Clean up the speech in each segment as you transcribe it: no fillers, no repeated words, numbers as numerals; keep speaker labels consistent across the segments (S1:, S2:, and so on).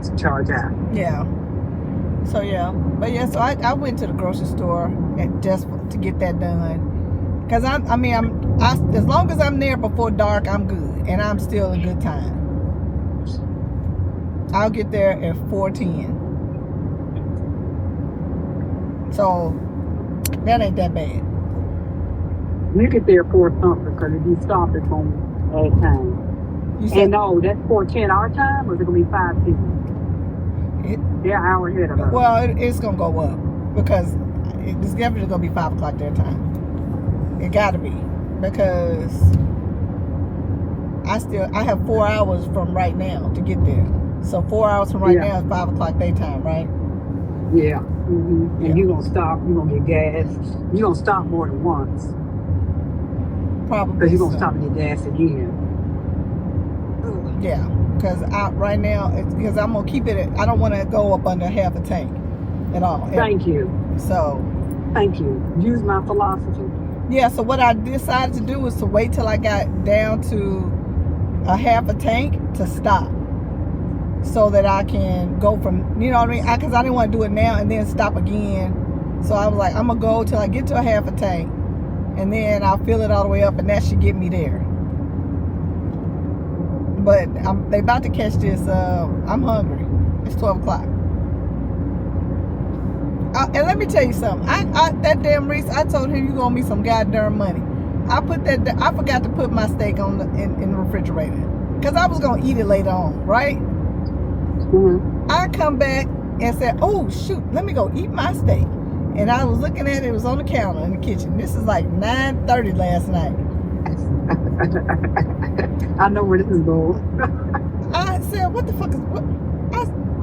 S1: to charge out.
S2: Yeah. So yeah, but yeah, so I went to the grocery store and just to get that done. Cause as long as I'm there before dark, I'm good, and I'm still a good time. I'll get there at 4:10. So that ain't that bad.
S1: You get there for something because if you stop, it's going to add time. And no, that's 4:10 our time, or is it going to be 5:10? They're an hour ahead of us.
S2: Well, it's going to go up because it's definitely going to be 5 o'clock their time. It got to be, because I have 4 hours from right now to get there. So 4 hours from right now is 5 o'clock their time, right?
S1: Yeah. Mm-hmm. And you're going to stop, you're going to get gas. You're going to stop more than once.
S2: Probably.
S1: Because you're going to stop and get gas again.
S2: Yeah. Because right now, because I'm going to keep it, I don't want to go up under half a tank at all.
S1: Thank you.
S2: So.
S1: Thank you. Use my philosophy.
S2: Yeah, so what I decided to do was to wait till I got down to a half a tank to stop. So that I can go from, you know what I mean? Because I didn't want to do it now and then stop again. So I was like, I'm going to go till I get to a half a tank. And then I'll fill it all the way up, and that should get me there. But they about to catch this. I'm hungry. It's 12 o'clock. And let me tell you something. That damn Reese, I told him you gonna me some goddamn money. I forgot to put my steak in the refrigerator because I was gonna eat it later on, right? Mm-hmm. I come back and said, "Oh shoot, let me go eat my steak." And I was looking at it. It was on the counter in the kitchen. This is like 9:30 last night.
S1: I know where this is going.
S2: I said, "What the fuck is what?"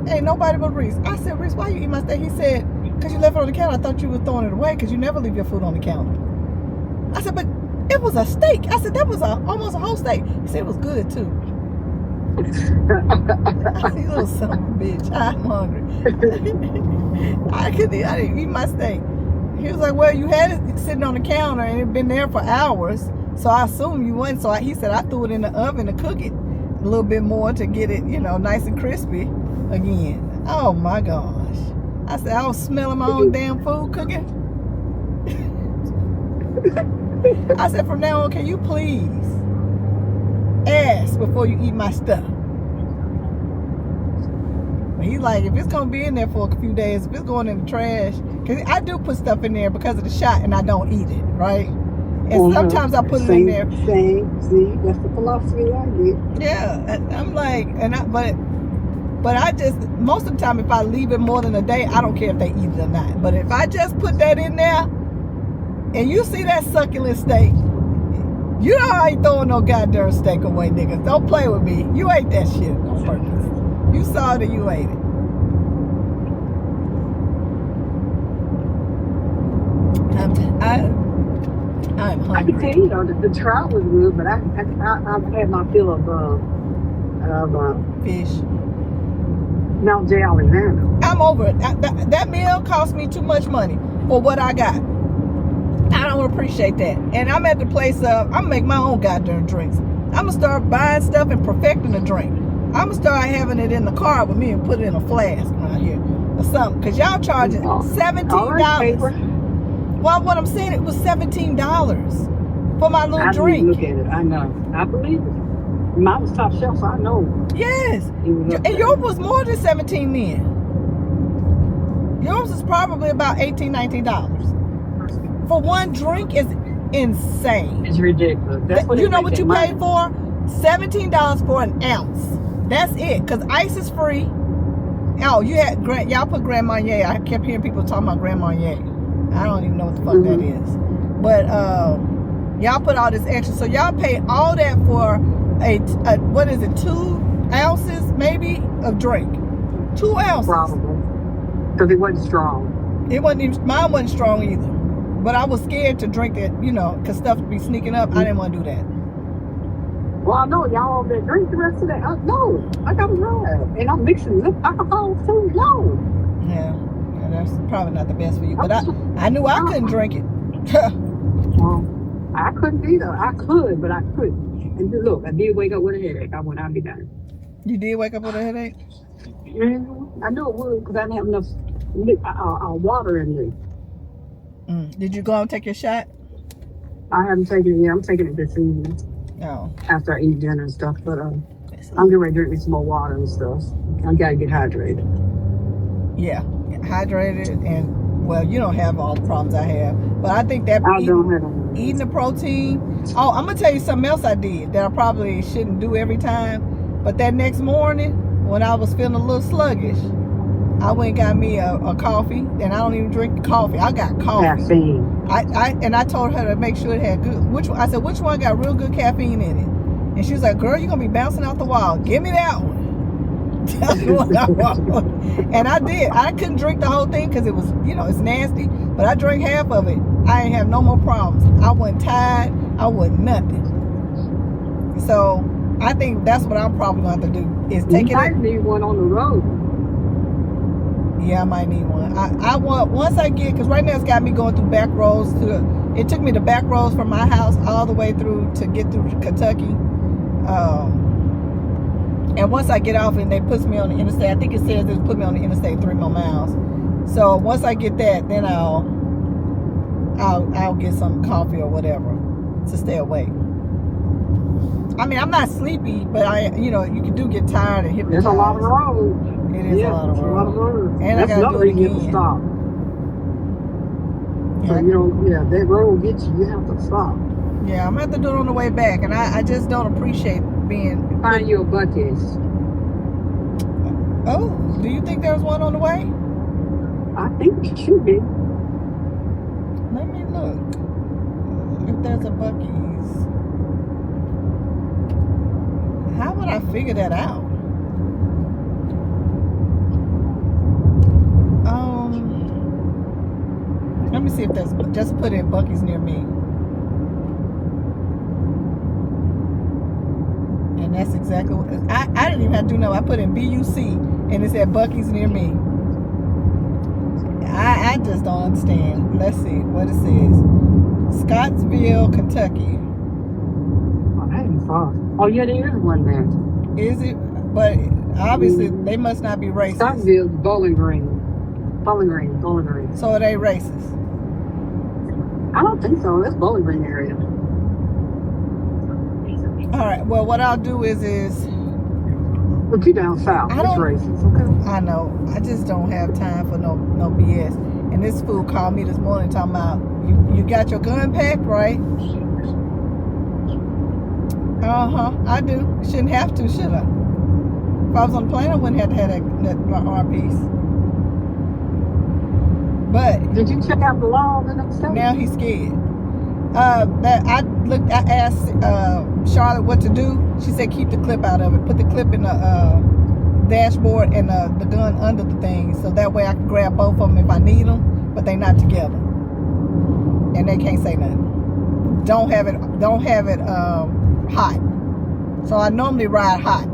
S2: Ain't nobody but Reese. I said, "Reese, why you eat my steak?" He said, "Because you left it on the counter. I thought you were throwing it away because you never leave your food on the counter." I said, "But it was a steak." I said, "That was almost a whole steak." He said, "It was good too." I said, "You little son of a bitch. I'm hungry." I didn't eat my steak. He was like, "Well, you had it sitting on the counter and it had been there for hours. So I assume you went." So he said, "I threw it in the oven to cook it a little bit more to get it, nice and crispy again." Oh my gosh. I said, I was smelling my own damn food cooking. I said, from now on, can you please ask before you eat my stuff? But he's like, if it's going to be in there for a few days, if it's going in the trash, because I do put stuff in there because of the shot and I don't eat it, right? And sometimes I put it in there.
S1: See, that's the philosophy I get.
S2: Yeah, I'm like, but I just, most of the time, if I leave it more than a day, I don't care if they eat it or not. But if I just put that in there, and you see that succulent steak, you know I ain't throwing no goddamn steak away, niggas. Don't play with me. You ate that shit on purpose. You saw that you ate it. I'm hungry.
S1: I can tell you, the trout was good, but I've had my fill of
S2: fish.
S1: Mount J. Alexander.
S2: I'm over it. That meal cost me too much money for what I got. I don't appreciate that. And I'm at the place of, I'm make my own goddamn drinks. I'm going to start buying stuff and perfecting a drink. I'm going to start having it in the car with me and put it in a flask around here or something. Because y'all charging $17.
S1: Right,
S2: well, what I'm saying, it was $17 for my little drink.
S1: Look at it. I know. I believe it. Mine was top shelf, so I know.
S2: Yes. And yours was more than $17 then. Yours is probably about $18, $19. For one drink is insane.
S1: It's ridiculous. That's what
S2: you know what you paid for? $17 for an ounce. That's it. Because ice is free. Oh, y'all put Grand Marnier. I kept hearing people talking about Grand Marnier. I don't even know what the fuck that is. But y'all put all this extra. So y'all pay all that for what is it, 2 ounces maybe of drink. 2 ounces.
S1: Probably. Because it wasn't strong.
S2: Mine wasn't strong either. But I was scared to drink it, because stuff would be sneaking up. I didn't want to do that.
S1: Well, I know y'all over there drink the rest of that. No, I got to drive. And I'm mixing alcohol too. No.
S2: Yeah, that's probably not the best for you. But I knew I couldn't drink it.
S1: Well, I couldn't either. I could, but I couldn't. And look, I did wake up with a headache. I'll be done.
S2: You did wake up with a headache?
S1: I knew it would because I didn't have enough water in me.
S2: Did you go and take your shot?
S1: I haven't taken it yet. I'm taking it this evening.
S2: No.
S1: After I eat dinner and stuff. But I'm getting ready to drink me some more water and stuff. I gotta get hydrated.
S2: Yeah, hydrated, and well, you don't have all the problems I have, but I think that eating the protein. Oh, I'm gonna tell you something else I did that I probably shouldn't do every time, but that next morning when I was feeling a little sluggish, I went and got me a coffee, and I don't even drink coffee. I got coffee.
S1: Caffeine.
S2: I told her to make sure it had good. I said, which one got real good caffeine in it? And she was like, girl, you're gonna be bouncing out the wall. Give me that one. And I did. I couldn't drink the whole thing because it was, it's nasty. But I drank half of it. I ain't have no more problems. I wasn't tired. I wasn't nothing. So I think that's what I'm probably going to have to do is take it.
S1: You might need one on the road.
S2: Yeah, I might need one. I want, once I get, because right now it's got me going through back roads. It took me the back roads from my house all the way through to get through Kentucky. And once I get off and they puts me on the interstate, I think it says they put me on the interstate 3 more miles. So once I get that, then I'll get some coffee or whatever to stay awake. I mean, I'm not sleepy, but you do get tired and hypnotized.
S1: There's a lot of road.
S2: It is a lot of road. And
S1: that's
S2: I gotta do it again.
S1: To stop. So that road gets you. You have to stop.
S2: Yeah, I'm gonna have to do it on the way back, and I just don't appreciate being.
S1: Find you a Buc-ee's.
S2: Oh, do you think there's one on the way?
S1: I think it should be.
S2: Let me look. If there's a Buc-ee's, how would I figure that out? Let me see if there's. Just put in Buc-ee's near me. And that's exactly what I didn't even have to do no. I put in BUC and it said Buc-ee's near me. I just don't understand. Let's see what it says. Scottsville, Kentucky.
S1: Oh, that ain't far. Oh yeah, there is one there.
S2: Is it? But obviously they must not be racist.
S1: Scottsville, Bowling Green.
S2: So it ain't racist.
S1: I don't think so. That's Bowling Green area.
S2: All right. Well, what I'll do is
S1: But you down south. It's racist, okay?
S2: I know. I just don't have time for no BS. And this fool called me this morning talking about you got your gun packed, right? I do. Shouldn't have to, should I? If I was on the plane, I wouldn't have to have my arm piece. But
S1: did you check out the laws in them states?
S2: Now he's scared. I asked Charlotte what to do. She said keep the clip out of it. Put the clip in the dashboard and the gun under the thing, so that way I can grab both of them if I need them, but they not together. And they can't say nothing. Don't have it hot. So I normally ride hot.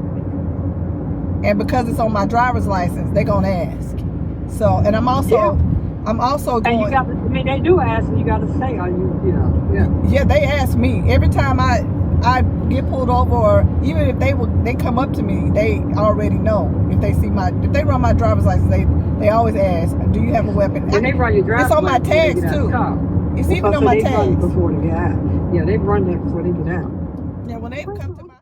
S2: And because it's on my driver's license, they're gonna ask. So, and I'm also going.
S1: And they do ask, and you got to say, are you,
S2: Yeah, they ask me every time I get pulled over, or even if they come up to me, they already know. If they run my driver's license, they always ask, do you have a weapon?
S1: And they run your driver's license.
S2: It's on my tags too. It's even on my tags.
S1: Before they get out. Yeah, they run that before they get out.
S2: Yeah, when they come to my.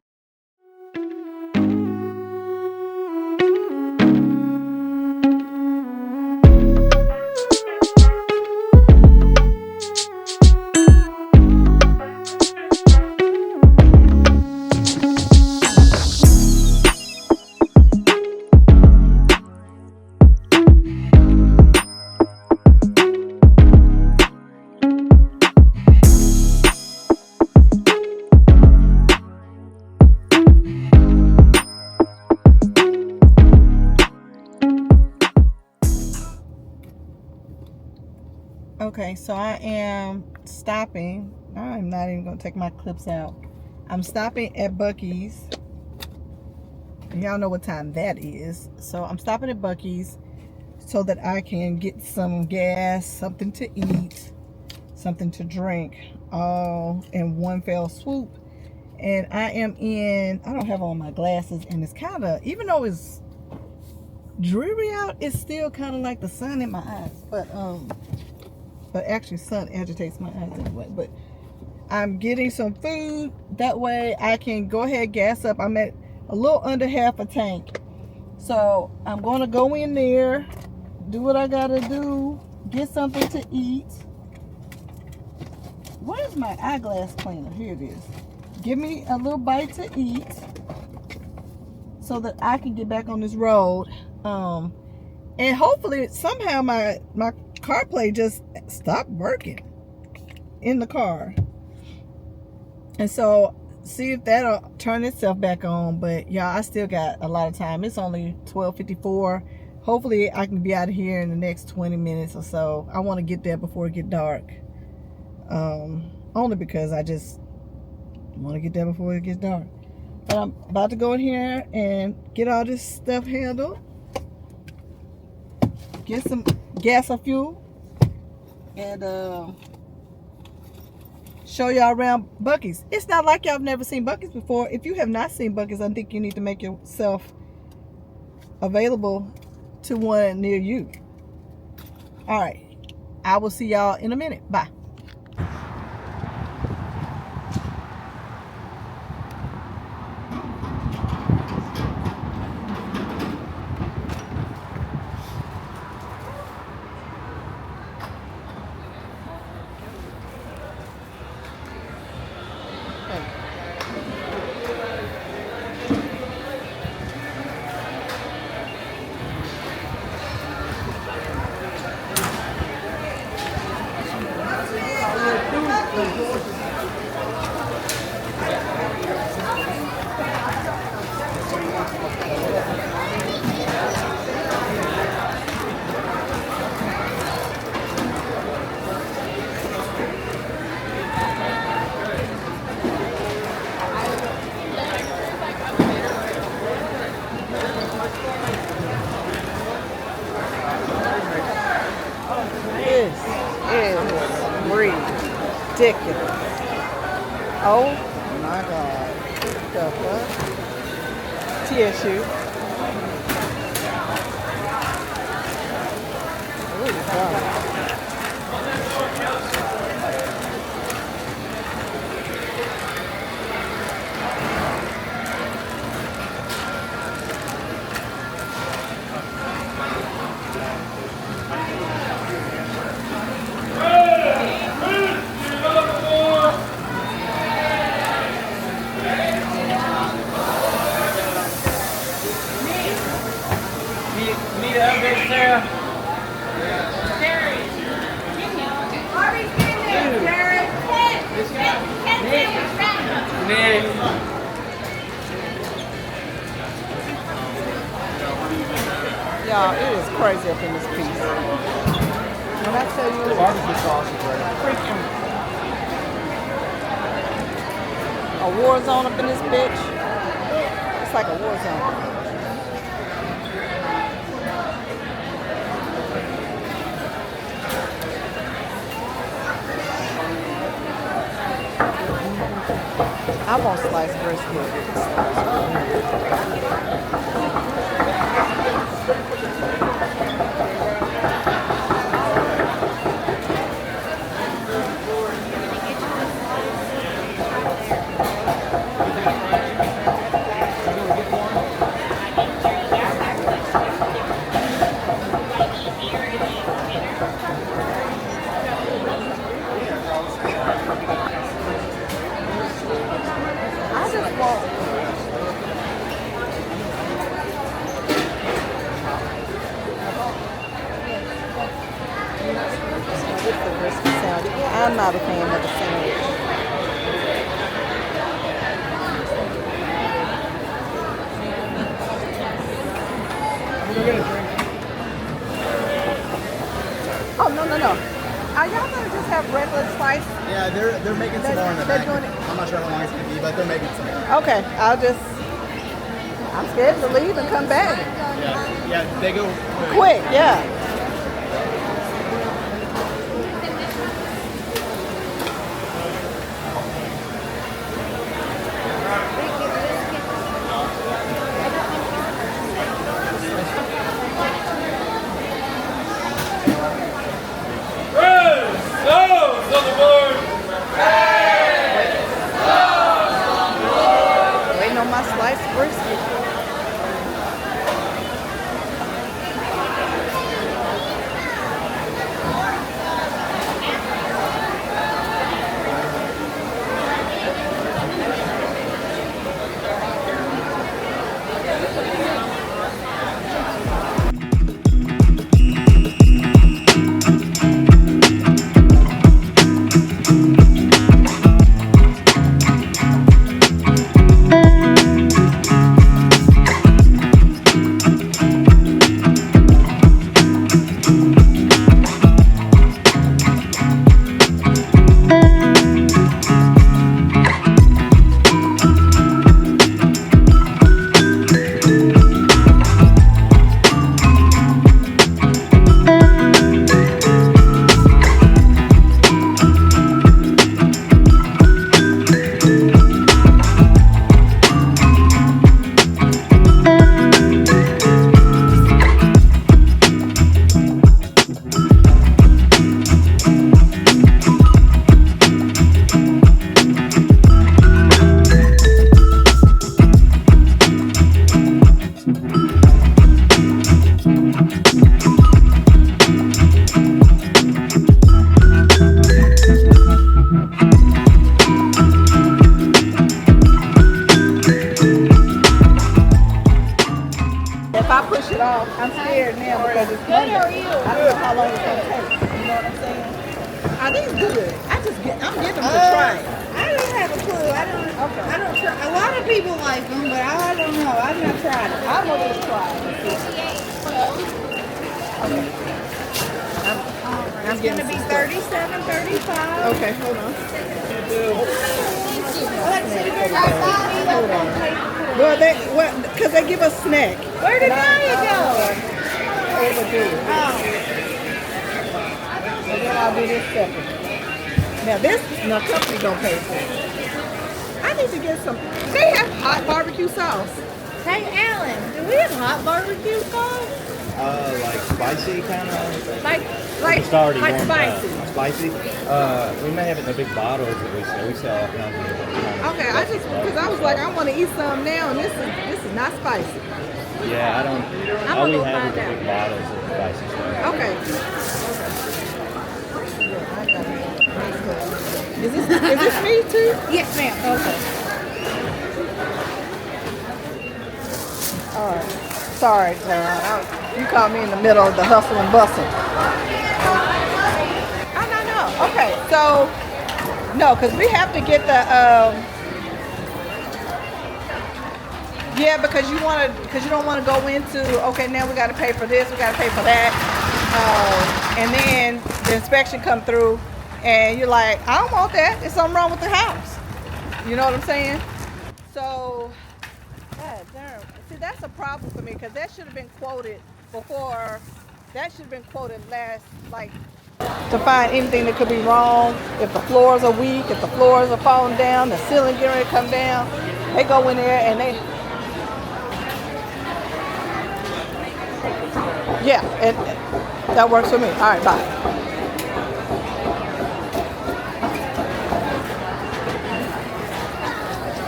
S2: Okay, so I am stopping. I'm not even going to take my clips out. I'm stopping at Buc-ee's. Y'all know what time that is. So I'm stopping at Buc-ee's so that I can get some gas, something to eat, something to drink, all in one fell swoop. And I don't have on my glasses, and it's kind of, even though it's dreary out. It's still kind of like the sun in my eyes, but actually sun agitates my eyes anyway. But I'm getting some food, that way I can go ahead, gas up. I'm at a little under half a tank, so I'm going to go in there, do what I gotta do, get something to eat. Where's my eyeglass cleaner? Here it is. Give me a little bite to eat so that I can get back on this road. And hopefully somehow my CarPlay just stopped working in the car. And so see if that'll turn itself back on. But y'all, I still got a lot of time. It's only 12:54. Hopefully I can be out of here in the next 20 minutes or so. I want to get there before it get dark. Only because I just want to get there before it gets dark. But I'm about to go in here and get all this stuff handled. Get some gas or fuel. And show y'all around Buc-ee's. It's not like y'all have never seen Buc-ee's before. If you have not seen Buc-ee's, I think you need to make yourself available to one near you. All right. I will see y'all in a minute. Bye. Ridiculous. Oh my God. The fuck? TSU. Oh God. Y'all, it is crazy up in this piece. When I tell you, it's freaking a war zone up in this bitch. It's like a war zone. I want sliced brisket. I'm not a fan of the sandwich. Oh, no. Are y'all gonna just have regular slice?
S3: Yeah, they're making some more in the back. I'm not sure how long it's gonna be, but they're making some more.
S2: Okay, I'm scared to leave and come back.
S3: Yeah, they go
S2: quick, yeah. I'm getting them to try it.
S4: I don't have a clue. I don't try. A lot of people like them, but I don't know. I've not tried it.
S2: I'm gonna just try it.
S4: It's going to be $37.35.
S2: Okay, hold on.
S4: Hold on.
S2: Well, because they give us snack.
S4: Where did Maya go?
S2: Overdue. And then I'll do this separate. Now the company don't pay for it. I need to get some. They have hot barbecue sauce.
S4: Hey, Alan, do we have hot barbecue sauce?
S3: Like spicy kind of.
S2: Like
S5: It's already warmed
S2: spicy.
S5: up.
S3: Spicy.
S5: We may have it in the big bottles that we sell. We sell all kinds of different
S2: Okay, because I was like, I want to eat some now, and this is not spicy.
S5: Yeah, I don't.
S2: I'm
S5: all we
S2: gonna go
S5: have is
S2: find
S5: the big bottles of spicy stuff.
S2: Okay. Is this me too?
S4: Yes, ma'am.
S2: Okay. All right. Sorry, Tara. You caught me in the middle of the hustle and bustle. No. Okay, so no, because we have to get the yeah, because you don't want to go into okay, now we got to pay for this, we got to pay for that, and then the inspection come through, and you're like, I don't want that. There's something wrong with the house. You know what I'm saying? So, God damn. See, that's a problem for me because that should have been quoted before. That should have been quoted last, like, to find anything that could be wrong. If the floors are weak, if the floors are falling down, the ceiling getting ready to come down, they go in there and they. Yeah, and that works for me. All right, bye.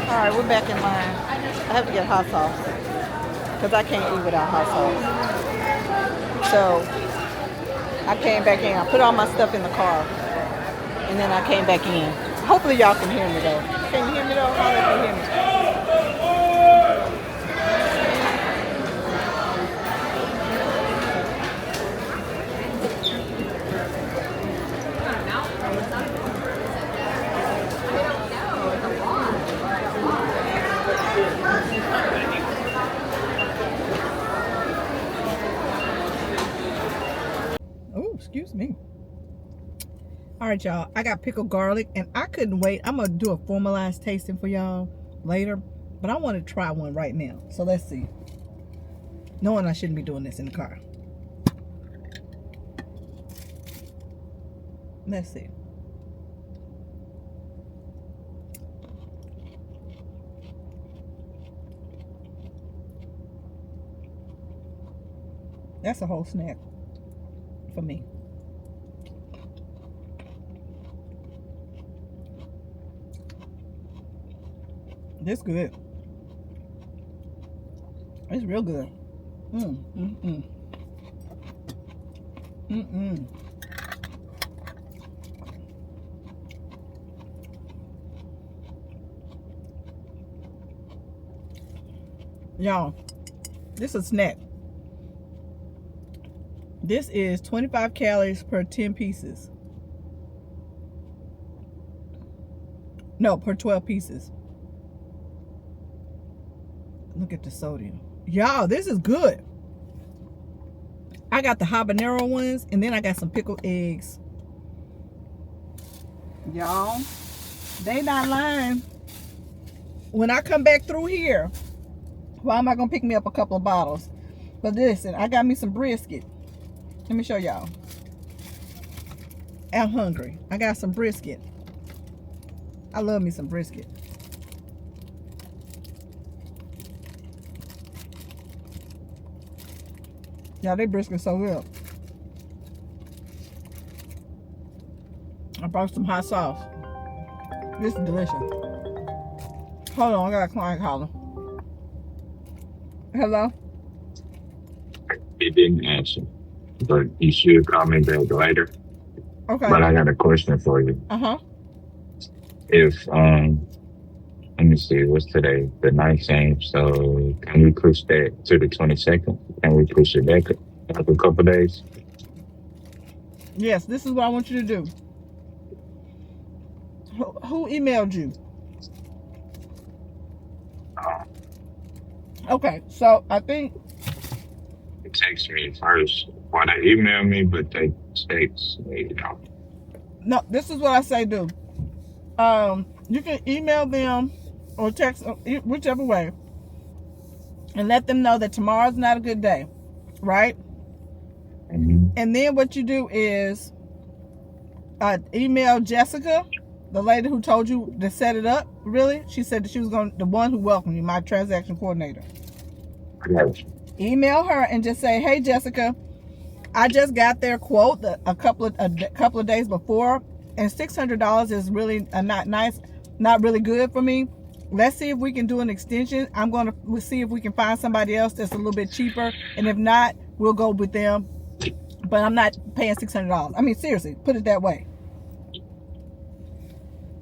S2: All right, we're back in line. I have to get hot sauce because I can't eat without hot sauce. So I came back in. I put all my stuff in the car, and then I came back in. Hopefully y'all can hear me though. Can you hear me though? I don't know if you hear me. Excuse me. All right, y'all. I got pickled garlic, and I couldn't wait. I'm gonna do a formalized tasting for y'all later, but I want to try one right now. So let's see. Knowing I shouldn't be doing this in the car. Let's see. That's a whole snack for me. This good. It's real good. Y'all, this is a snack. This is 25 calories per 10 pieces. No, per 12 pieces. Look at the sodium. Y'all, this is good. I got the habanero ones, and then I got some pickled eggs. Y'all, they not lying. When I come back through here, why am I going to pick me up a couple of bottles? But listen, I got me some brisket. Let me show y'all. I'm hungry. I got some brisket. I love me some brisket. Y'all, they brisket so good. I brought some hot sauce. This is delicious. Hold on, I got a client calling. Hello?
S6: It didn't answer, but you should call me back later.
S2: Okay.
S6: But I got a question for you. If let me see, what's today? The 19th. So can we push that to the 22nd? Can we push it back a couple days?
S2: Yes, this is what I want you to do. Who emailed you? Okay, so I think
S6: They text me first. Well, they email me, but they text me.
S2: no. This is what I say do. You can email them or text, whichever way, and let them know that tomorrow's not a good day, right?
S6: Mm-hmm.
S2: And then what you do is email Jessica, the lady who told you to set it up. Really, she said that she was the one who welcomed you, my transaction coordinator.
S6: Yes.
S2: Email her and just say, "Hey Jessica, I just got their quote a couple of days before, and $600 is really not really good for me. Let's see if we can do an extension. We'll see if we can find somebody else that's a little bit cheaper, and if not, we'll go with them. But I'm not paying $600. I mean, seriously, put it that way."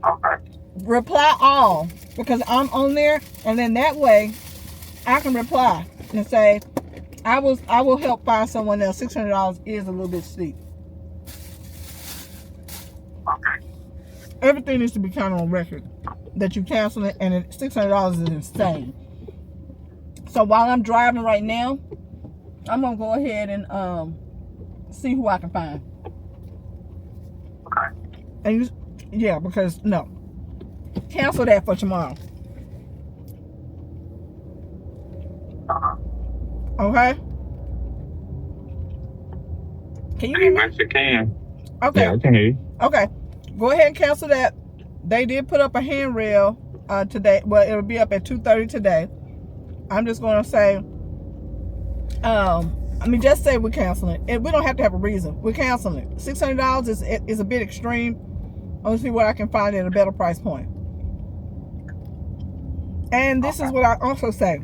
S6: Okay.
S2: Reply all, because I'm on there, and then that way I can reply and say, I will help find someone else. $600 is a little bit steep.
S6: Okay.
S2: Everything needs to be counted on record that you cancel it, and $600 is insane. So while I'm driving right now, I'm gonna go ahead and see who I can find.
S6: Okay.
S2: And because no, cancel that for tomorrow. Okay. Can you hear me?
S6: Yes, you can.
S2: Okay.
S6: Yeah, I can hear you.
S2: Okay. Go ahead and cancel that. They did put up a handrail today. Well, it'll be up at 2:30 today. I'm just gonna say, just say we're canceling it. We don't have to have a reason. We're canceling it. $600 is a bit extreme. I'll see what I can find at a better price point. And this is what I also say.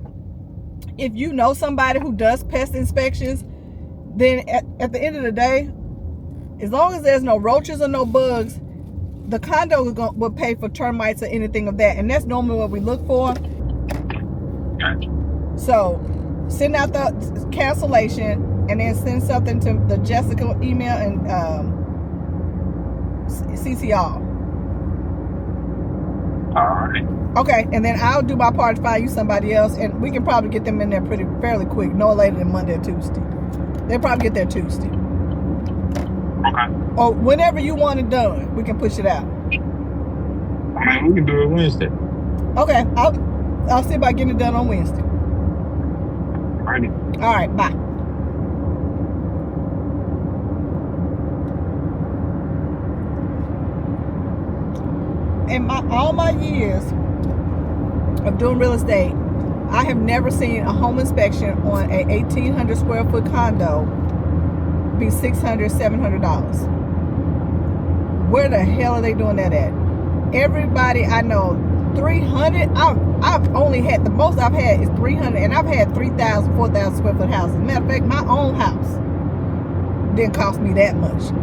S2: If you know somebody who does pest inspections, then at the end of the day, as long as there's no roaches or no bugs, the condo will pay for termites or anything of that. And that's normally what we look for. So send out the cancellation and then send something to the Jessica email and CC all.
S6: All right.
S2: Okay, and then I'll do my part to find you somebody else, and we can probably get them in there fairly quick, no later than Monday or Tuesday. They'll probably get there Tuesday.
S6: Okay.
S2: Or whenever you want it done, we can push it out.
S6: I mean, we can do it Wednesday.
S2: Okay, I'll see about getting it done on Wednesday.
S6: Alrighty.
S2: All right, bye. In all my years of doing real estate, I have never seen a home inspection on a 1,800 square foot condo be $600, $700. Where the hell are they doing that at? Everybody I know, 300. I've only had, the most I've had is 300, and I've had 3,000, 4,000 square foot houses. Matter of fact, my own house didn't cost me that much.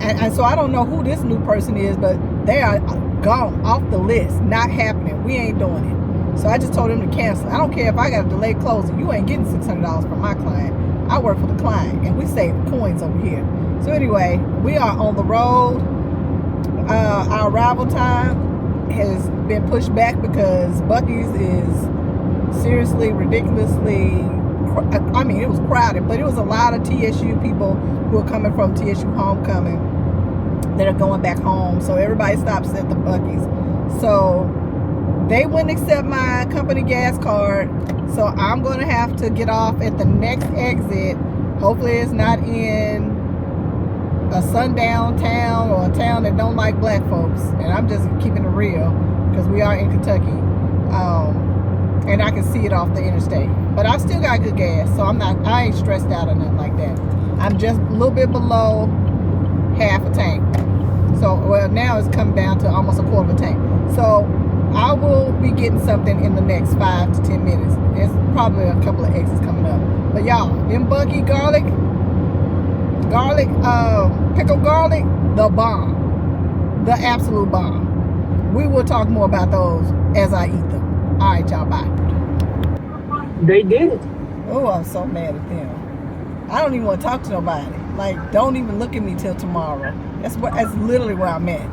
S2: And so I don't know who this new person is, but they are gone off the list. Not happening. We ain't doing it. So I just told them to cancel. I don't care if I got a delayed closing. You ain't getting $600 from my client. I work for the client, and we save coins over here. So anyway, we are on the road. Our arrival time has been pushed back because Buc-ee's is seriously, ridiculously, I mean, it was crowded, but it was a lot of TSU people who are coming from TSU homecoming that are going back home. So everybody stops at the Buc-ee's. So they wouldn't accept my company gas card. So I'm going to have to get off at the next exit. Hopefully it's not in a sundown town or a town that don't like black folks. And I'm just keeping it real because we are in Kentucky. And I can see it off the interstate. But I still got good gas, so I ain't stressed out or nothing like that. I'm just a little bit below half a tank. So, well, now it's come down to almost a quarter of a tank. So I will be getting something in the next 5 to 10 minutes. There's probably a couple of exits coming up. But y'all, them Buc-ee garlic, pickled garlic, the bomb. The absolute bomb. We will talk more about those as I eat them. All right, y'all, bye.
S1: They did it.
S2: Oh, I'm so mad at them. I don't even want to talk to nobody. Like, don't even look at me till tomorrow. That's literally where I'm at.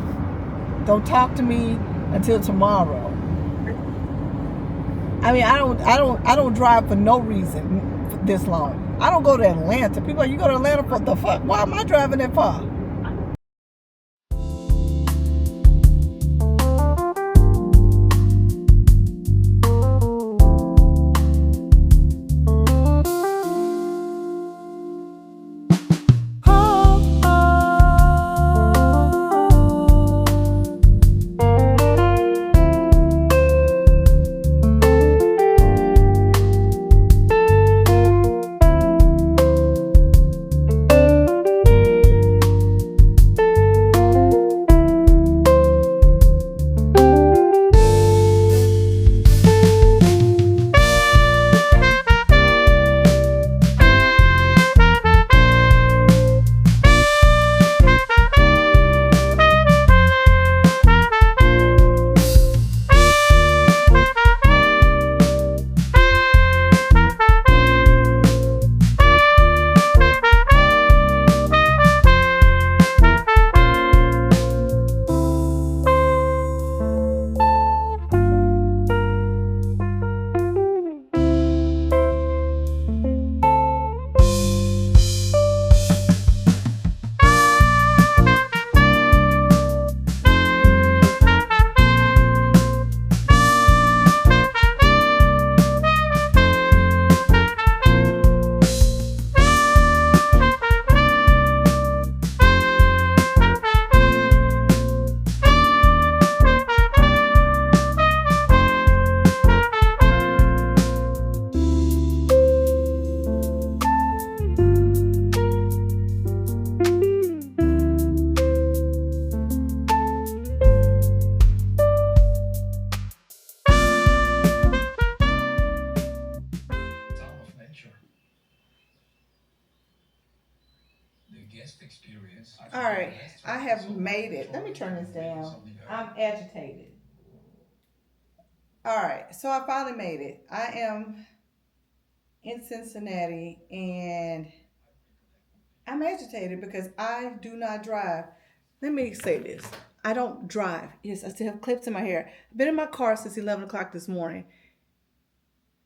S2: Don't talk to me until tomorrow. I mean, I don't drive for no reason this long. I don't go to Atlanta. People are, you go to Atlanta for the fuck? Why am I driving that far? All right, I have made it. Let me turn this down. I'm agitated. All right, so I finally made it. I am in Cincinnati and I'm agitated because I do not drive. Let me say this. I don't drive. Yes, I still have clips in my hair. I've been in my car since 11 o'clock this morning.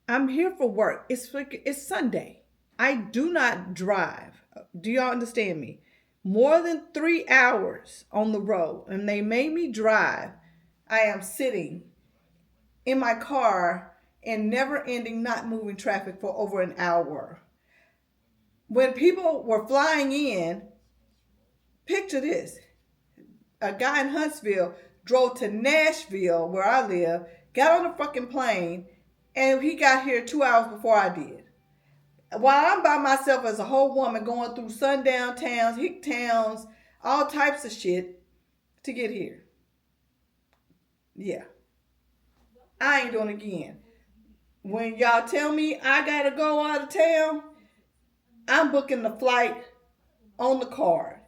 S2: I'm here for work. It's Sunday. I do not drive. Do y'all understand me? More than 3 hours on the road, and they made me drive. I am sitting in my car in never-ending, not moving traffic for over an hour. When people were flying in, picture this. A guy in Huntsville drove to Nashville, where I live, got on a fucking plane, and he got here 2 hours before I did. While I'm by myself as a whole woman going through sundown towns, hick towns, all types of shit to get here. Yeah. I ain't doing it again. When y'all tell me I gotta go out of town, I'm booking the flight on the card.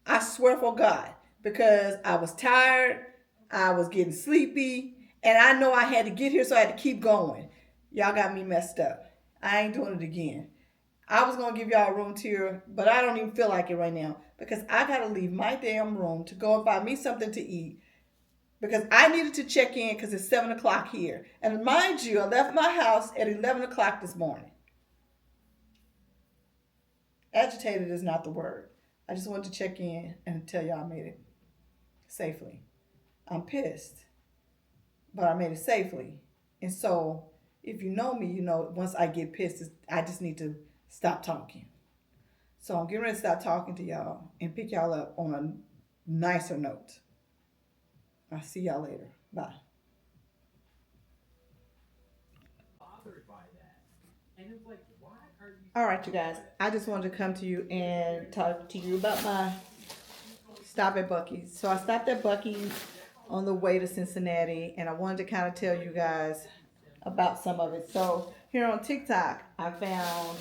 S2: I swear for God. Because I was tired, I was getting sleepy, and I know I had to get here, so I had to keep going. Y'all got me messed up. I ain't doing it again. I was going to give y'all a room tour, but I don't even feel like it right now because I got to leave my damn room to go and buy me something to eat because I needed to check in because it's 7 o'clock here. And mind you, I left my house at 11 o'clock this morning. Agitated is not the word. I just wanted to check in and tell y'all I made it safely. I'm pissed, but I made it safely. And so if you know me, you know once I get pissed, I just need to stop talking. So I'm getting ready to stop talking to y'all and pick y'all up on a nicer note. I'll see y'all later. Bye. All right, you guys. I just wanted to come to you and talk to you about my stop at Buc-ee's. So I stopped at Buc-ee's on the way to Cincinnati, and I wanted to kind of tell you guys about some of it. So here on TikTok, I found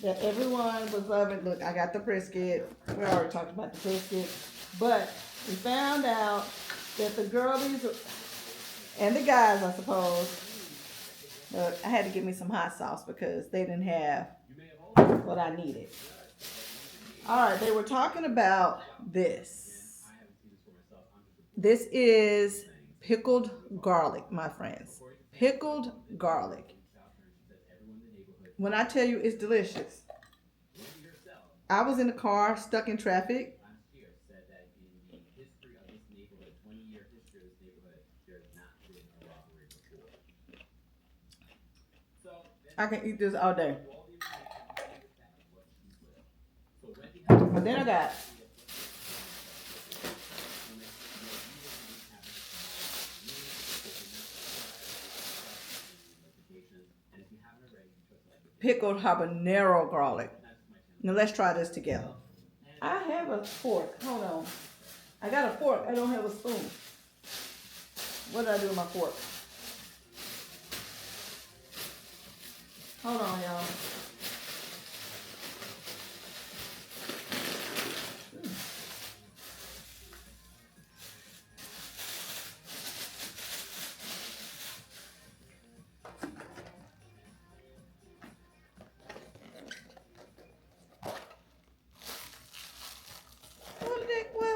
S2: that everyone was loving. Look, I got the brisket. We already talked about the brisket, but we found out that the girlies and the guys, I suppose. Look, I had to get me some hot sauce because they didn't have what I needed. All right, they were talking about this. This is pickled garlic, my friends. Pickled garlic. When I tell you it's delicious. I was in the car, stuck in traffic. I can eat this all day. But then I got pickled habanero garlic. Now let's try this together. I have a fork. Hold on. I got a fork. I don't have a spoon. What did I do with my fork? Hold on, y'all.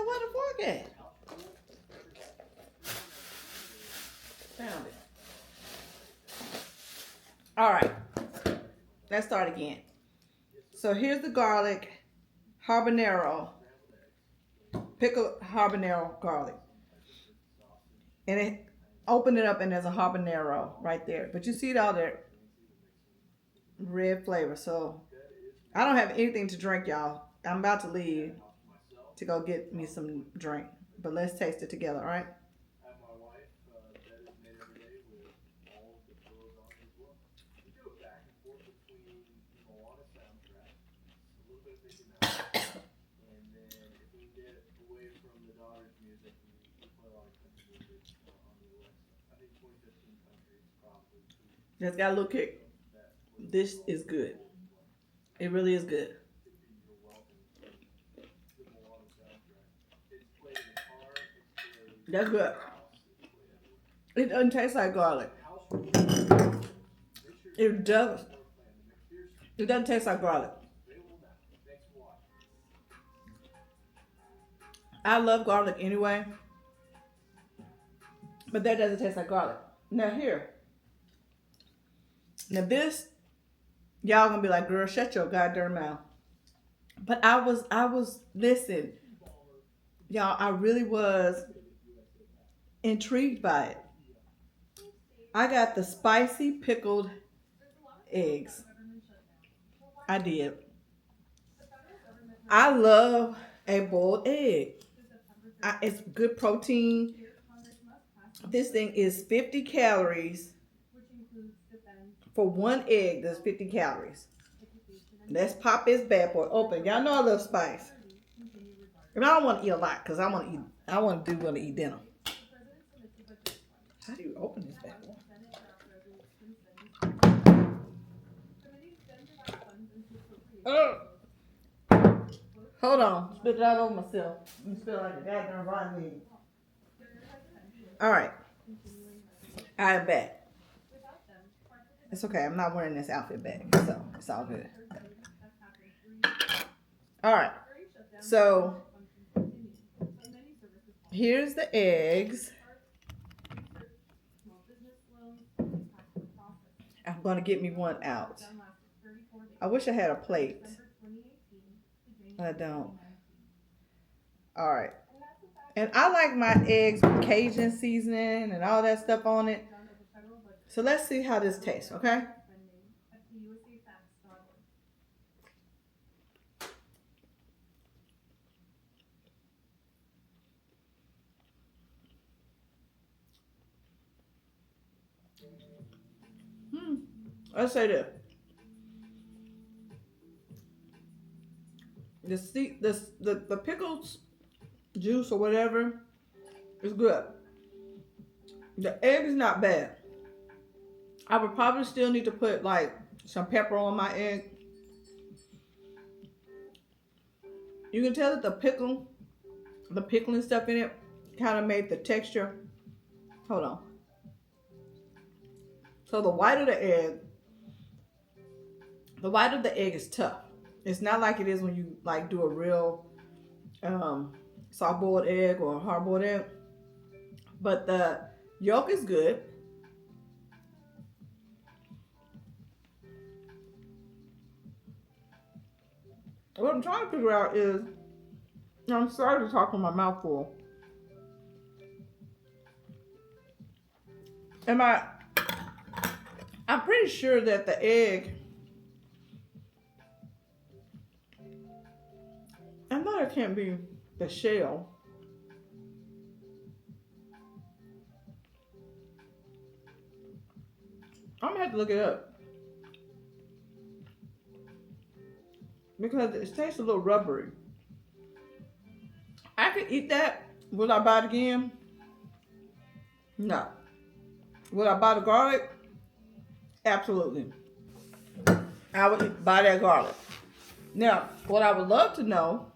S2: Where the fork at? Found it. All right. Let's start again. So here's the garlic habanero, pickled habanero garlic. And it open it up and there's a habanero right there. But you see all that red flavor. So I don't have anything to drink, y'all. I'm about to leave to go get me some drink. But let's taste it together, all right? Just got a little kick. This is good. It really is good. That's good. It doesn't taste like garlic. It does. It doesn't taste like garlic. I love garlic anyway, but that doesn't taste like garlic. Now here. Now this, y'all gonna be like, girl, shut your goddamn mouth. But I was, listen, y'all, I really was intrigued by it. I got the spicy pickled eggs. I did. I love a boiled egg. It's good protein. This thing is 50 calories. For one egg, there's 50 calories. Let's pop this bad boy open. Y'all know I love spice. And I don't want to eat a lot because I want to eat dinner. How do you open this bad boy? Hold on. Spit it out over myself. You spit like a goddamn rotten egg. All right. I am back. It's okay. I'm not wearing this outfit back, so it's all good. All right. So here's the eggs. I'm going to get me one out. I wish I had a plate. I don't. All right. And I like my eggs with Cajun seasoning and all that stuff on it. So let's see how this tastes, okay? Let's say this. The pickles juice or whatever is good. The egg is not bad. I would probably still need to put like some pepper on my egg. You can tell that the pickling stuff in it kind of made the texture. Hold on. So the white of the egg is tough. It's not like it is when you like do a real soft boiled egg or a hard boiled egg. But the yolk is good. What I'm trying to figure out is, I'm sorry to talk with my mouth full. I'm pretty sure that the egg, I know it can't be the shell. I'm gonna have to look it up. Because it tastes a little rubbery. I could eat that. Will I buy it again? No. Will I buy the garlic? Absolutely. I would buy that garlic. Now, what I would love to know,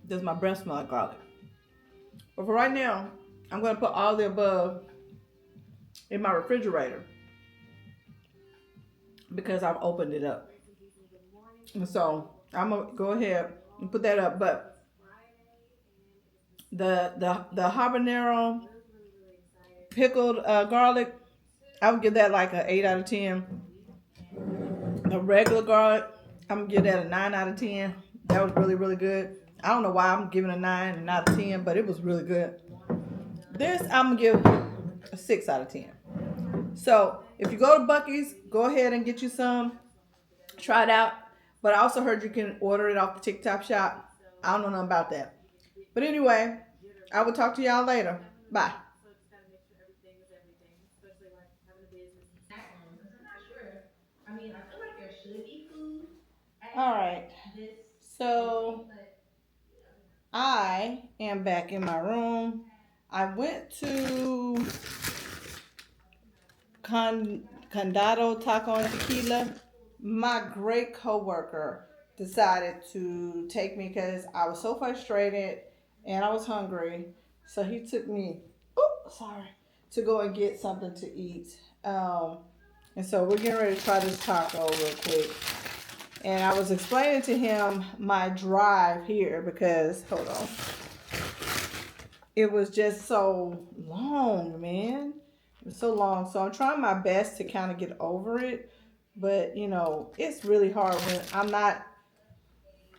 S2: does my breath smell like garlic? But for right now, I'm going to put all the above in my refrigerator because I've opened it up. And so I'm going to go ahead and put that up. But the habanero pickled garlic, I would give that like an 8 out of 10. The regular garlic, I'm going to give that a 9 out of 10. That was really, really good. I don't know why I'm giving a 9 and not a 10, but it was really good. This, I'm going to give a 6 out of 10. So, if you go to Buc-ee's, go ahead and get you some. Try it out. But I also heard you can order it off the TikTok shop. I don't know nothing about that. But anyway, I will talk to y'all later. Bye. All right. So, I am back in my room. I went to Condado Taco and Tequila. My great coworker decided to take me because I was so frustrated and I was hungry. So he took me, to go and get something to eat. And so we're getting ready to try this taco real quick. And I was explaining to him my drive here because, hold on, it was just so long, man. It was so long. So I'm trying my best to kind of get over it. But, you know, it's really hard when I'm not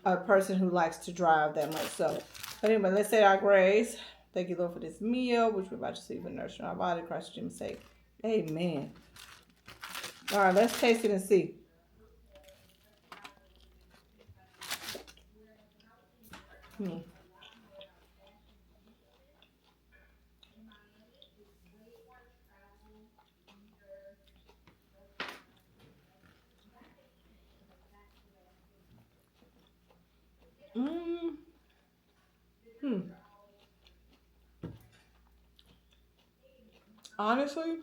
S2: a person who likes to drive that much. So, but anyway, let's say our grace. Thank you, Lord, for this meal, which we're about to see for nourishing our body. Christ Jesus' sake. Amen. All right, let's taste it and see. Honestly,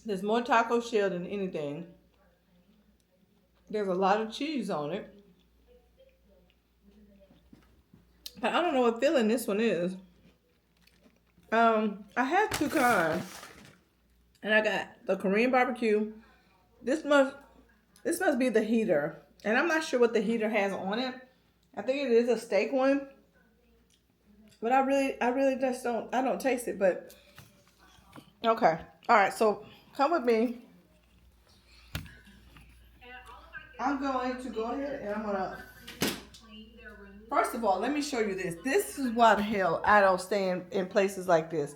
S2: there's more taco shell than anything. There's a lot of cheese on it. But I don't know what filling this one is. I had two kinds. And I got the Korean barbecue. This must be the heater. And I'm not sure what the heater has on it. I think it is a steak one. But I really just don't taste it, but okay. All right, so come with me. I'm going to go ahead and I'm gonna, first of all, let me show you this. This is why the hell I don't stay in places like this.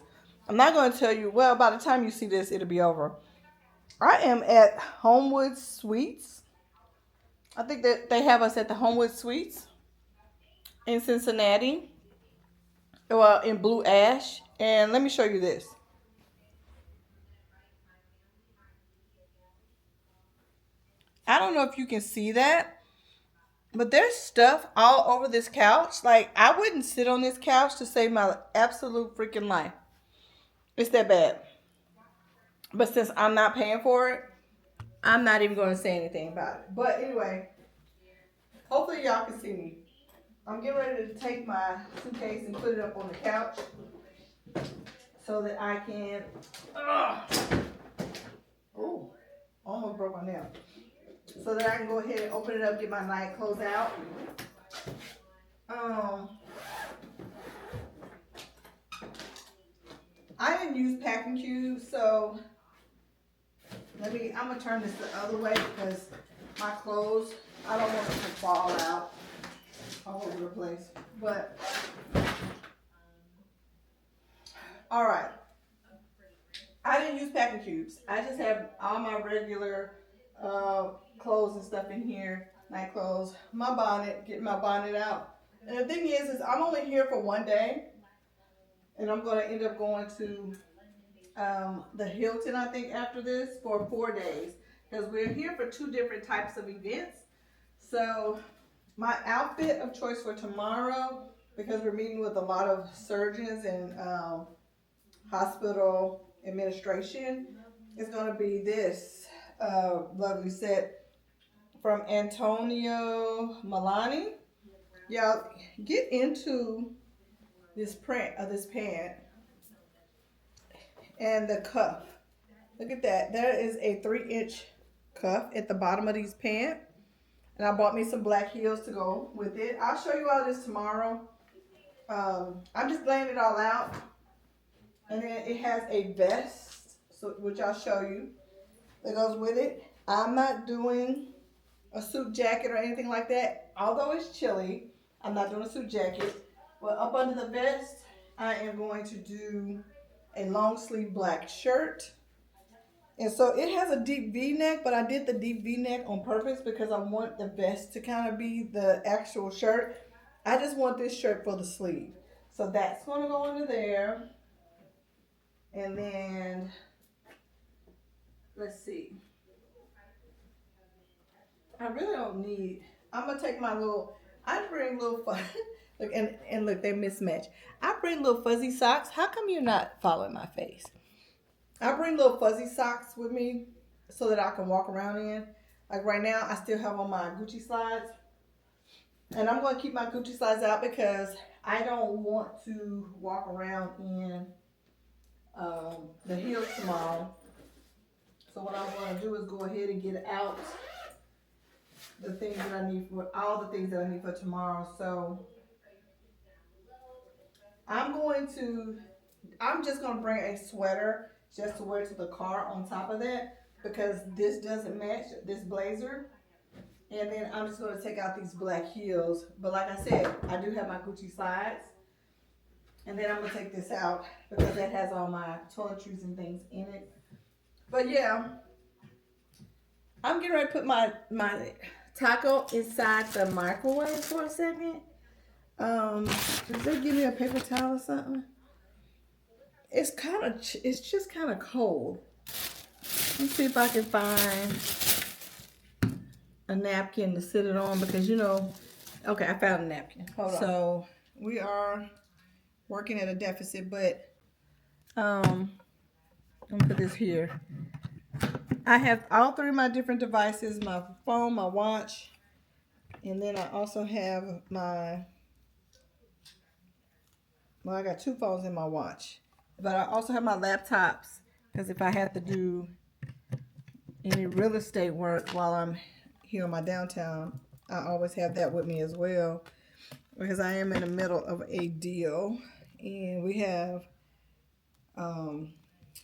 S2: I'm not going to tell you, well, by the time you see this, it'll be over. I am at Homewood Suites. I think that they have us at the Homewood Suites in Cincinnati. Well, in Blue Ash. And let me show you this. I don't know if you can see that, but there's stuff all over this couch. Like, I wouldn't sit on this couch to save my absolute freaking life. It's that bad. But since I'm not paying for it, I'm not even going to say anything about it. But anyway, hopefully y'all can see me. I'm getting ready to take my suitcase and put it up on the couch so that I can, almost broke my nail. So that I can go ahead and open it up, get my night clothes out. I didn't use packing cubes, so I'm gonna turn this the other way because my clothes, I don't want them to fall out all over the place. But, all right. I didn't use packing cubes. I just have all my regular clothes and stuff in here, night clothes, my bonnet, getting my bonnet out. And the thing is I'm only here for one day, and I'm going to end up going to the Hilton, I think, after this for 4 days, because we're here for 2 different types of events. So my outfit of choice for tomorrow, because we're meeting with a lot of surgeons and hospital administration, is going to be this lovely set from Antonio Milani. Y'all get into this print of this pant and the cuff. Look at that. There is a 3-inch cuff at the bottom of these pants. And I bought me some black heels to go with it. I'll show you all this tomorrow. I'm just laying it all out. And then it has a vest, which I'll show you, that goes with it. I'm not doing a suit jacket or anything like that. Although it's chilly, I'm not doing a suit jacket. But up under the vest, I am going to do a long sleeve black shirt. And so it has a deep V-neck, but I did the deep V-neck on purpose because I want the vest to kind of be the actual shirt. I just want this shirt for the sleeve. So that's going to go under there. And then, let's see. I really don't need, I'm going to take my little, I bring little, look, and look, they mismatch. I bring little fuzzy socks. How come you're not following my face? I bring little fuzzy socks with me so that I can walk around in. Like right now, I still have on my Gucci slides. And I'm going to keep my Gucci slides out because I don't want to walk around in the heels tomorrow. So what I'm going to do is go ahead and get out the things that I need for, all the things that I need for tomorrow. So I'm just going to bring a sweater just to wear to the car on top of that, because this doesn't match this blazer. And then I'm just going to take out these black heels. But like I said, I do have my Gucci slides. And then I'm going to take this out because that has all my toiletries and things in it. But yeah, I'm getting ready to put my taco inside the microwave for a second. Does they give me a paper towel or something? It's just kind of cold. Let's see if I can find a napkin to sit it on, because okay, I found a napkin. Hold on. So we are working at a deficit, but I'm gonna put this here. I have all 3 of my different devices, my phone, my watch, and then I also have I got 2 phones in my watch. But I also have my laptops, because if I have to do any real estate work while I'm here in my downtown, I always have that with me as well, because I am in the middle of a deal, and we have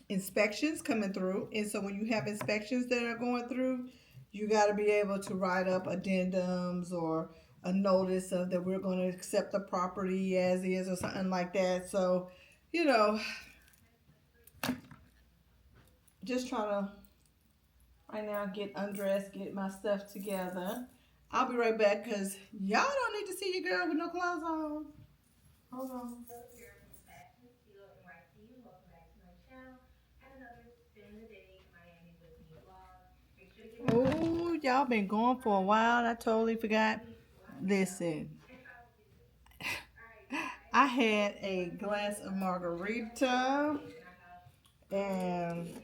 S2: inspections coming through. And so when you have inspections that are going through, you got to be able to write up addendums or a notice of that we're going to accept the property as is or something like that. So, just trying to right now get undressed, get my stuff together. I'll be right back because y'all don't need to see your girl with no clothes on. Hold on. Oh, y'all been going for a while. I totally forgot. Listen, I had a glass of margarita, and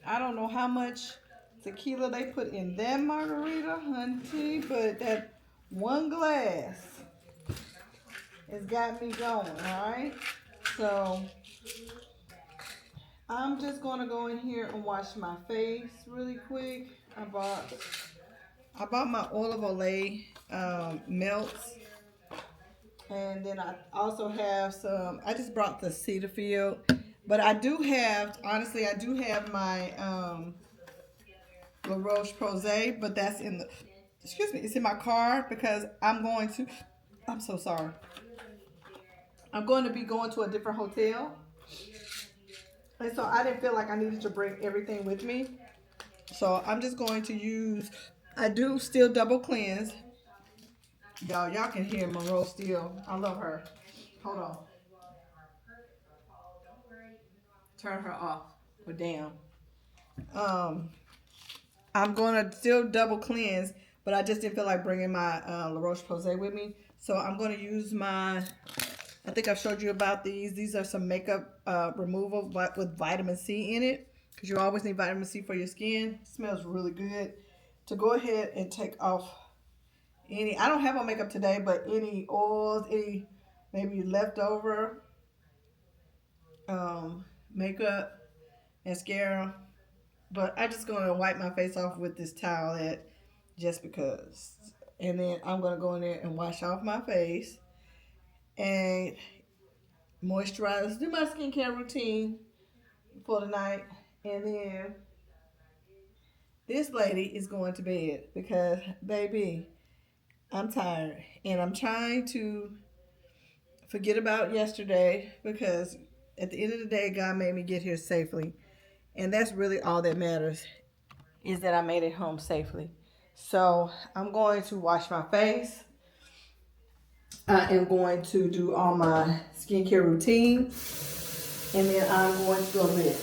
S2: I don't know how much tequila they put in that margarita, honey, but that one glass has got me going, alright? So I'm just gonna go in here and wash my face really quick. I bought my olive oil melts, And then I also have some, I just brought the Cetaphil. But I do have, honestly, I do have my La Roche-Posay, but that's in the, excuse me, it's in my car because I'm so sorry. I'm going to be going to a different hotel. And so I didn't feel like I needed to bring everything with me. So I'm just going to use, I do still double cleanse. Y'all can hear Monroe still. I love her. Hold on. Turn her off or down. I'm going to still double cleanse, but I just didn't feel like bringing my La Roche-Posay with me. So I'm going to use my, I think I've showed you about these. These are some makeup removal with vitamin C in it, because you always need vitamin C for your skin. It smells really good. To go ahead and take off any, I don't have on makeup today, but any oils, any maybe leftover makeup, mascara. But I'm just going to wipe my face off with this towelette just because. And then I'm going to go in there and wash off my face and moisturize, do my skincare routine for the night. And then this lady is going to bed because, baby, I'm tired. And I'm trying to forget about yesterday because at the end of the day, God made me get here safely. And that's really all that matters, is that I made it home safely. So I'm going to wash my face. I am going to do all my skincare routine. And then I'm going to go to bed.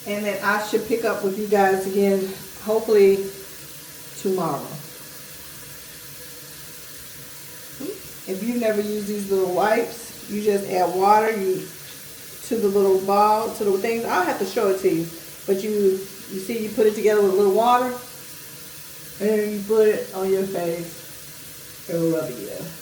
S2: And then I should pick up with you guys again, hopefully tomorrow. If you never use these little wipes, you just add water to the little ball, to the things. I'll have to show it to you. But you see, you put it together with a little water, and you put it on your face. It'll rub it, yeah.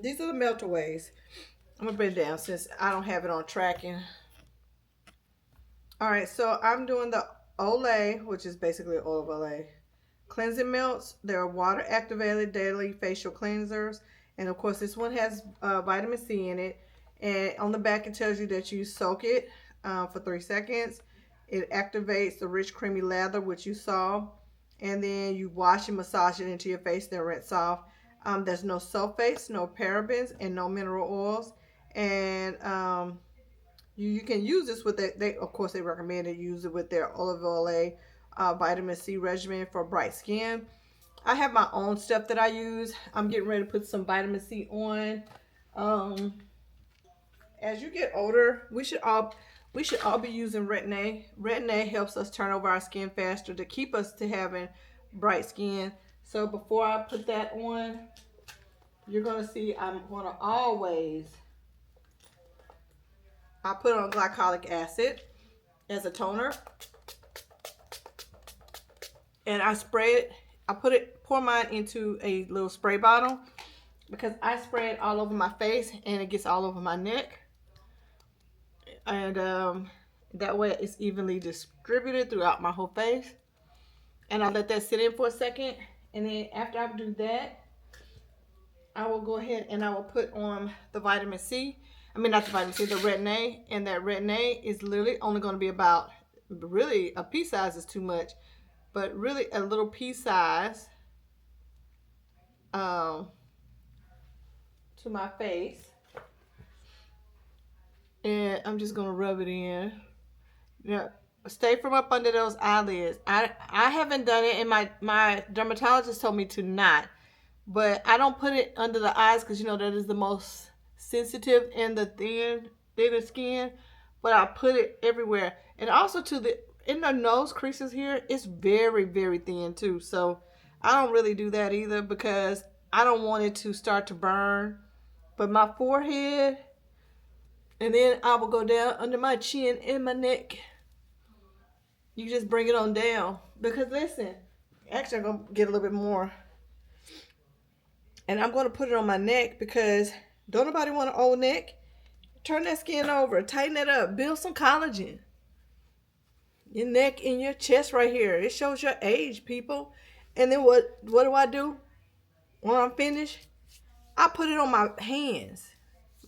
S2: These are the meltaways. I'm gonna bring it down since I don't have it on tracking. All right, so I'm doing the Olay, which is basically oil of Olay. Cleansing melts. They're water activated daily facial cleansers, and of course this one has vitamin C in it. And on the back it tells you that you soak it for 3 seconds. It activates the rich creamy lather, which you saw, and then you wash and massage it into your face, then rinse off. There's no sulfates, no parabens, and no mineral oils. And you can use this with of course they recommend it, use it with their olive oil vitamin C regimen for bright skin. I have my own stuff that I use. I'm getting ready to put some vitamin C on. As you get older, we should all be using Retin-A. Retin-A helps us turn over our skin faster to keep us to having bright skin. So before I put that on, you're going to see I'm going to always, I put on glycolic acid as a toner. And I spray it, pour mine into a little spray bottle because I spray it all over my face and it gets all over my neck. And that way it's evenly distributed throughout my whole face. And I let that sit in for a second. And then after I do that, I will go ahead and I will put on the vitamin C. I mean, not the vitamin C, the Retin-A. And that Retin-A is literally only going to be about, really, a pea size is too much. but really a little pea size to my face. And I'm just going to rub it in. Yeah, stay from up under those eyelids. I haven't done it, and my dermatologist told me to not. But I don't put it under the eyes because, you know, that is the most sensitive in the thinner skin. But I put it everywhere. And also in the nose creases here, it's very, very thin too. So I don't really do that either because I don't want it to start to burn. But my forehead, and then I will go down under my chin and my neck. You just bring it on down. Because listen, actually I'm going to get a little bit more. And I'm going to put it on my neck because don't nobody want an old neck. Turn that skin over. Tighten it up. Build some collagen. Your neck and your chest right here. It shows your age, people. And then what do I do when I'm finished? I put it on my hands.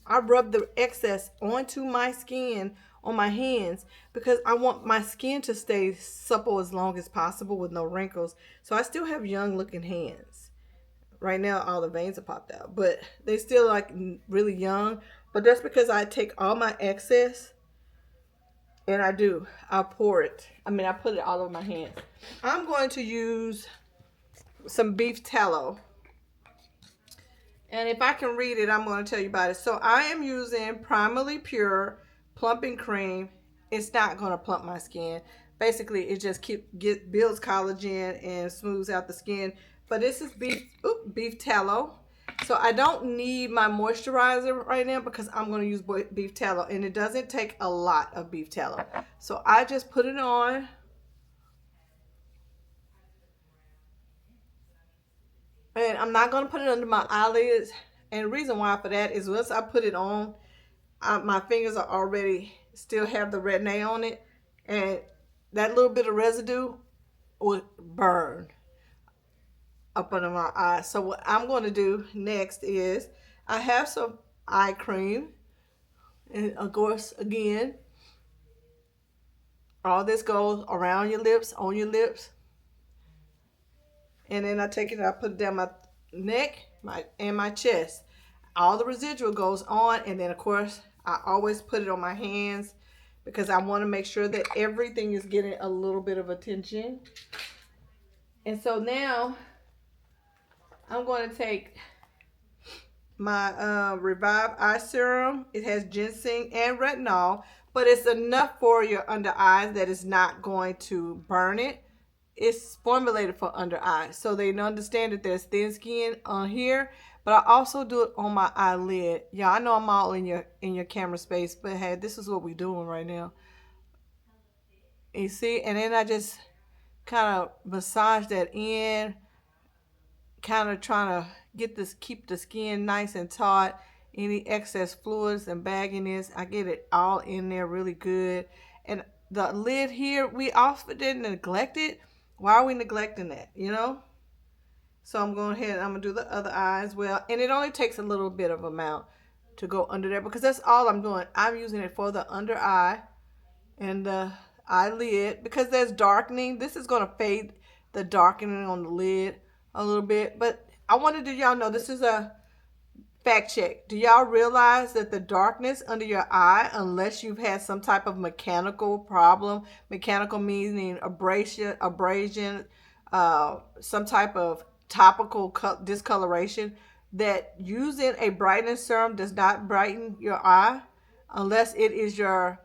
S2: I rub the excess onto my skin on my hands because I want my skin to stay supple as long as possible with no wrinkles. So I still have young looking hands. Right now, all the veins are popped out, but they still like really young. But that's because I take all my excess and I pour it. I put it all over my hands. I'm going to use some beef tallow. And if I can read it, I'm going to tell you about it. So I am using Primarily Pure Plumping Cream. It's not going to plump my skin. Basically, it just builds collagen and smooths out the skin. But this is beef tallow. So I don't need my moisturizer right now because I'm going to use beef tallow. And it doesn't take a lot of beef tallow. So I just put it on. And I'm not going to put it under my eyelids. And the reason why for that is once I put it on, my fingers are already still have the retin-A on it. And that little bit of residue will burn up under my eyes. So what I'm going to do next is I have some eye cream. And of course, again, all this goes around your lips, on your lips. And then I take it and I put it down my neck and my chest. All the residual goes on. And then, of course, I always put it on my hands because I want to make sure that everything is getting a little bit of attention. And so now I'm going to take my Revive Eye Serum. It has ginseng and retinol, but it's enough for your under eyes that it's not going to burn it. It's formulated for under eyes, so they understand that there's thin skin on here, but I also do it on my eyelid. Yeah, I know I'm all in your camera space, but hey, this is what we're doing right now. You see, and then I just kind of massage that in, kind of trying to keep the skin nice and taut. Any excess fluids and bagginess, I get it all in there really good. And the lid here, we often didn't neglect it. Why are we neglecting that, you know? So I'm going ahead and I'm going to do the other eye as well. And it only takes a little bit of amount to go under there because that's all I'm doing. I'm using it for the under eye and the eyelid because there's darkening. This is going to fade the darkening on the lid a little bit. But I wanted to y'all know this is a fact check. Do y'all realize that the darkness under your eye, unless you've had some type of mechanical problem, mechanical meaning abrasion, some type of topical discoloration, that using a brightening serum does not brighten your eye unless it is your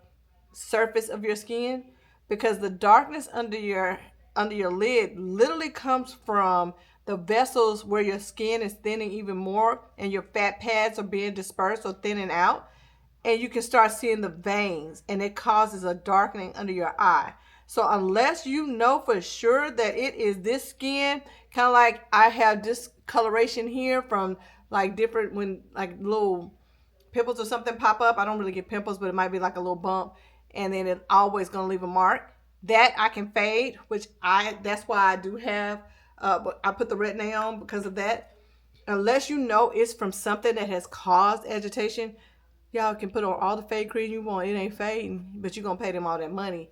S2: surface of your skin, because the darkness under your lid literally comes from the vessels where your skin is thinning even more and your fat pads are being dispersed or thinning out, and you can start seeing the veins, and it causes a darkening under your eye. So unless you know for sure that it is this skin, kind of like I have discoloration here from like different, when like little pimples or something pop up. I don't really get pimples, but it might be like a little bump, and then it's always going to leave a mark. That I can fade, that's why I do have, but I put the retin-A on because of that. Unless you know it's from something that has caused agitation, y'all can put on all the fade cream you want. It ain't fading, but you're going to pay them all that money.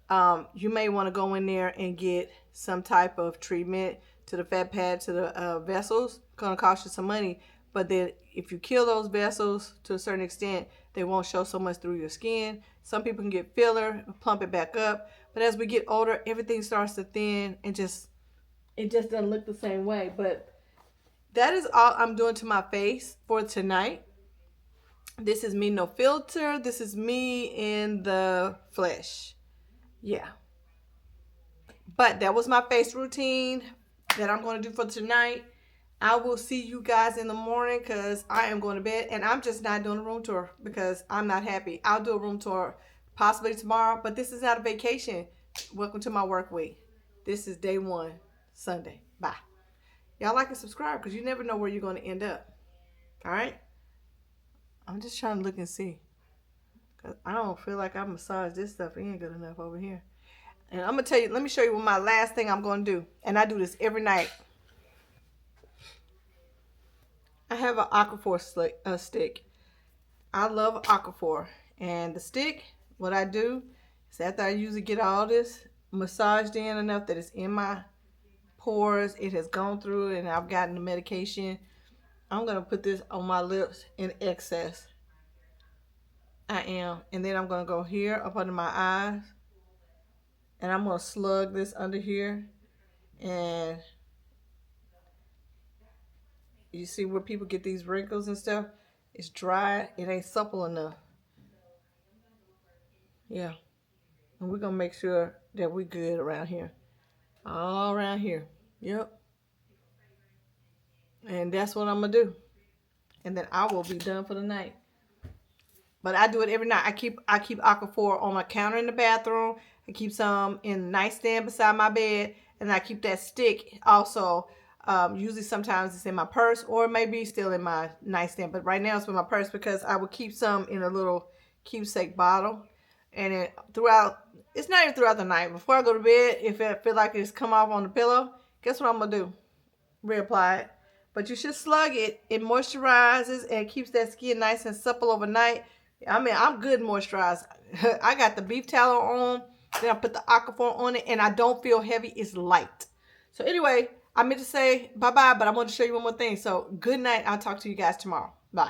S2: You may want to go in there and get some type of treatment to the fat pad, to the vessels. Gonna cost you some money, but then if you kill those vessels to a certain extent, they won't show so much through your skin. Some people can get filler, plump it back up, but as we get older, everything starts to thin and it just doesn't look the same way. But that is all I'm doing to my face for tonight. This is me, no filter. This is me in the flesh. Yeah. But that was my face routine that I'm going to do for tonight. I will see you guys in the morning because I am going to bed. And I'm just not doing a room tour because I'm not happy. I'll do a room tour possibly tomorrow. But this is not a vacation. Welcome to my work week. This is day 1, Sunday. Bye. Y'all like and subscribe because you never know where you're going to end up. All right? I'm just trying to look and see. Because I don't feel like I massage this stuff. It ain't good enough over here. And I'm going to tell you, let me show you what my last thing I'm going to do. And I do this every night. I have an Aquaphor stick. I love Aquaphor. And the stick, what I do is after I usually get all this massaged in enough that it's in my pores, it has gone through and I've gotten the medication, I'm going to put this on my lips in excess. I am. And then I'm going to go here up under my eyes. And I'm going to slug this under here. And you see where people get these wrinkles and stuff? It's dry. It ain't supple enough. Yeah. And we're going to make sure that we're good around here. All around here. Yep. And that's what I'm going to do. And then I will be done for the night. But I do it every night. I keep Aquaphor on my counter in the bathroom. I keep some in the nightstand beside my bed. And I keep that stick also. Usually sometimes it's in my purse or maybe still in my nightstand. But right now it's in my purse because I would keep some in a little keepsake bottle. And it's not even throughout the night. Before I go to bed, if I feel like it's come off on the pillow, guess what I'm going to do? Reapply it. But you should slug it. It moisturizes and keeps that skin nice and supple overnight. I mean, I'm good moisturized. I got the beef tallow on. Then I put the Aquaphor on it. And I don't feel heavy. It's light. So anyway, I meant to say bye-bye. But I want to show you one more thing. So good night. I'll talk to you guys tomorrow. Bye.